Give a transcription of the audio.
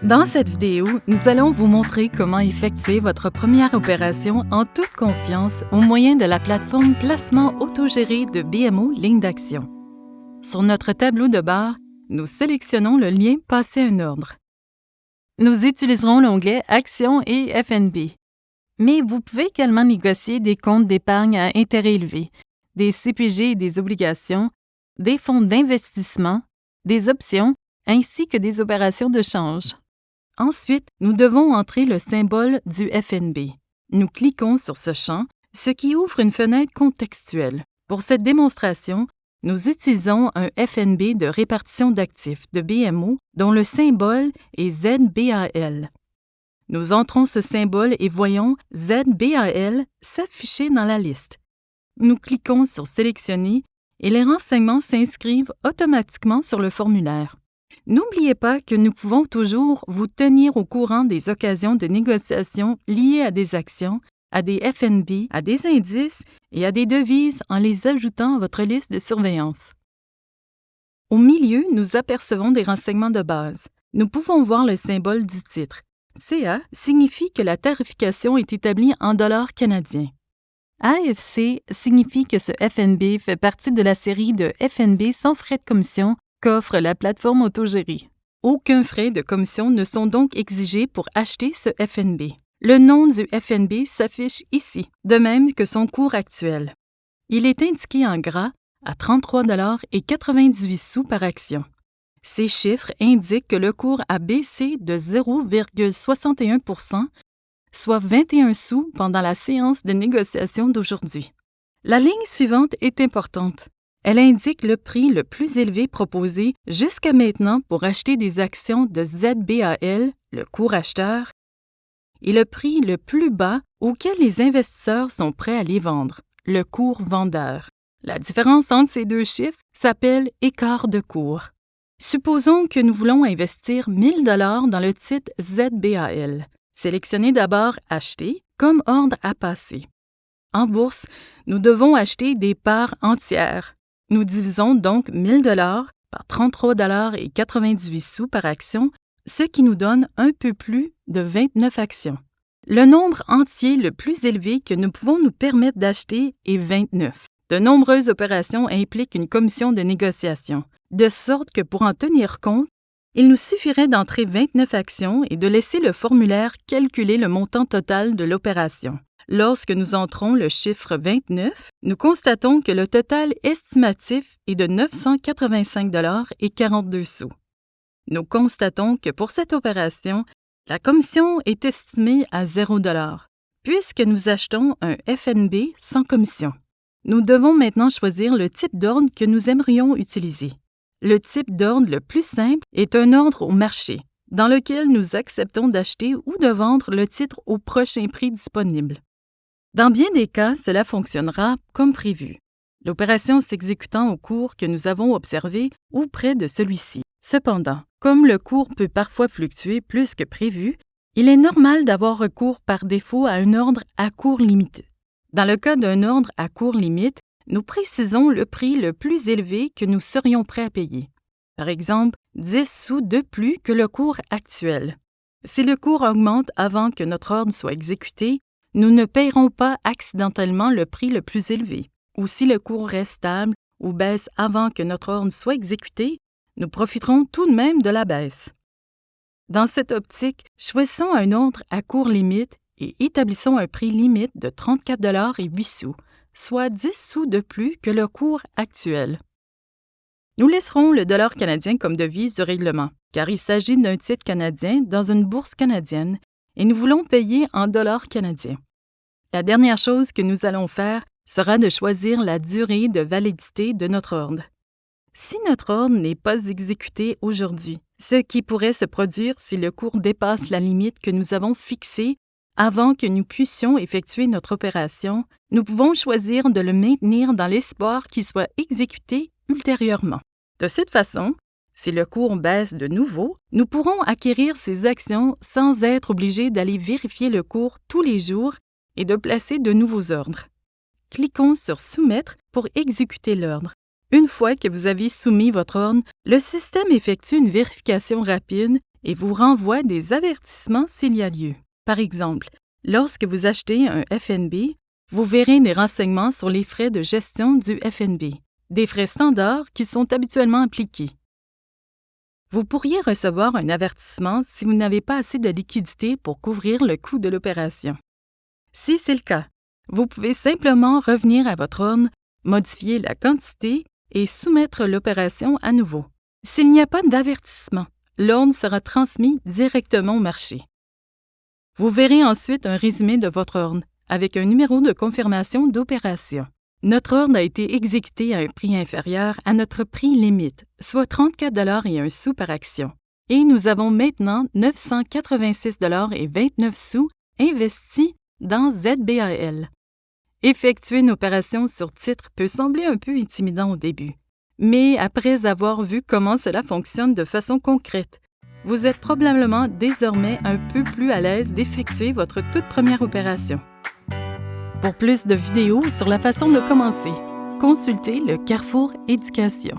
Dans cette vidéo, nous allons vous montrer comment effectuer votre première opération en toute confiance au moyen de la plateforme Placement autogéré de BMO Ligne d'action. Sur notre tableau de bord, nous sélectionnons le lien « Passer un ordre ». Nous utiliserons l'onglet « Actions et FNB ». Mais vous pouvez également négocier des comptes d'épargne à intérêt élevé, des CPG et des obligations, des fonds d'investissement, des options, ainsi que des opérations de change. Ensuite, nous devons entrer le symbole du FNB. Nous cliquons sur ce champ, ce qui ouvre une fenêtre contextuelle. Pour cette démonstration, nous utilisons un FNB de répartition d'actifs de BMO dont le symbole est ZBAL. Nous entrons ce symbole et voyons ZBAL s'afficher dans la liste. Nous cliquons sur « Sélectionner » et les renseignements s'inscrivent automatiquement sur le formulaire. N'oubliez pas que nous pouvons toujours vous tenir au courant des occasions de négociation liées à des actions, à des FNB, à des indices et à des devises en les ajoutant à votre liste de surveillance. Au milieu, nous apercevons des renseignements de base. Nous pouvons voir le symbole du titre. CA signifie que la tarification est établie en dollars canadiens. AFC signifie que ce FNB fait partie de la série de FNB sans frais de commission qu'offre la plateforme autogérée. Aucun frais de commission ne sont donc exigés pour acheter ce FNB. Le nom du FNB s'affiche ici, de même que son cours actuel. Il est indiqué en gras à 33,98 $ par action. Ces chiffres indiquent que le cours a baissé de 0,61 %, soit 21 sous pendant la séance de négociation d'aujourd'hui. La ligne suivante est importante. Elle indique le prix le plus élevé proposé jusqu'à maintenant pour acheter des actions de ZBAL, le cours acheteur, et le prix le plus bas auquel les investisseurs sont prêts à les vendre, le cours vendeur. La différence entre ces deux chiffres s'appelle écart de cours. Supposons que nous voulons investir 1 000 $ dans le titre ZBAL. Sélectionnez d'abord « Acheter » comme ordre à passer. En bourse, nous devons acheter des parts entières. Nous divisons donc 1 000 $ par 33,98 $ par action, ce qui nous donne un peu plus de 29 actions. Le nombre entier le plus élevé que nous pouvons nous permettre d'acheter est 29. De nombreuses opérations impliquent une commission de négociation, de sorte que pour en tenir compte, il nous suffirait d'entrer 29 actions et de laisser le formulaire calculer le montant total de l'opération. Lorsque nous entrons le chiffre 29, nous constatons que le total estimatif est de 985,42 $. Nous constatons que pour cette opération, la commission est estimée à 0 $, puisque nous achetons un FNB sans commission. Nous devons maintenant choisir le type d'ordre que nous aimerions utiliser. Le type d'ordre le plus simple est un ordre au marché, dans lequel nous acceptons d'acheter ou de vendre le titre au prochain prix disponible. Dans bien des cas, cela fonctionnera comme prévu, l'opération s'exécutant au cours que nous avons observé ou près de celui-ci. Cependant, comme le cours peut parfois fluctuer plus que prévu, il est normal d'avoir recours par défaut à un ordre à court limite. Dans le cas d'un ordre à court limite, nous précisons le prix le plus élevé que nous serions prêts à payer. Par exemple, 10 sous de plus que le cours actuel. Si le cours augmente avant que notre ordre soit exécuté, nous ne payerons pas accidentellement le prix le plus élevé. Ou si le cours reste stable ou baisse avant que notre ordre soit exécuté, nous profiterons tout de même de la baisse. Dans cette optique, choisissons un ordre à court limite et établissons un prix limite de 34,08 $, soit 10 sous de plus que le cours actuel. Nous laisserons le dollar canadien comme devise du règlement, car il s'agit d'un titre canadien dans une bourse canadienne et nous voulons payer en dollars canadiens. La dernière chose que nous allons faire sera de choisir la durée de validité de notre ordre. Si notre ordre n'est pas exécuté aujourd'hui, ce qui pourrait se produire si le cours dépasse la limite que nous avons fixée avant que nous puissions effectuer notre opération, nous pouvons choisir de le maintenir dans l'espoir qu'il soit exécuté ultérieurement. De cette façon, si le cours baisse de nouveau, nous pourrons acquérir ces actions sans être obligés d'aller vérifier le cours tous les jours et de placer de nouveaux ordres. Cliquons sur « Soumettre » pour exécuter l'ordre. Une fois que vous avez soumis votre ordre, le système effectue une vérification rapide et vous renvoie des avertissements s'il y a lieu. Par exemple, lorsque vous achetez un FNB, vous verrez des renseignements sur les frais de gestion du FNB, des frais standards qui sont habituellement appliqués. Vous pourriez recevoir un avertissement si vous n'avez pas assez de liquidité pour couvrir le coût de l'opération. Si c'est le cas, vous pouvez simplement revenir à votre ordre, modifier la quantité et soumettre l'opération à nouveau. S'il n'y a pas d'avertissement, l'ordre sera transmis directement au marché. Vous verrez ensuite un résumé de votre ordre avec un numéro de confirmation d'opération. Notre ordre a été exécuté à un prix inférieur à notre prix limite, soit 34 et 1 sou par action. Et nous avons maintenant 986,29 sous investis dans ZBAL. Effectuer une opération sur titre peut sembler un peu intimidant au début, mais après avoir vu comment cela fonctionne de façon concrète, vous êtes probablement désormais un peu plus à l'aise d'effectuer votre toute première opération. Pour plus de vidéos sur la façon de commencer, consultez le Carrefour Éducation.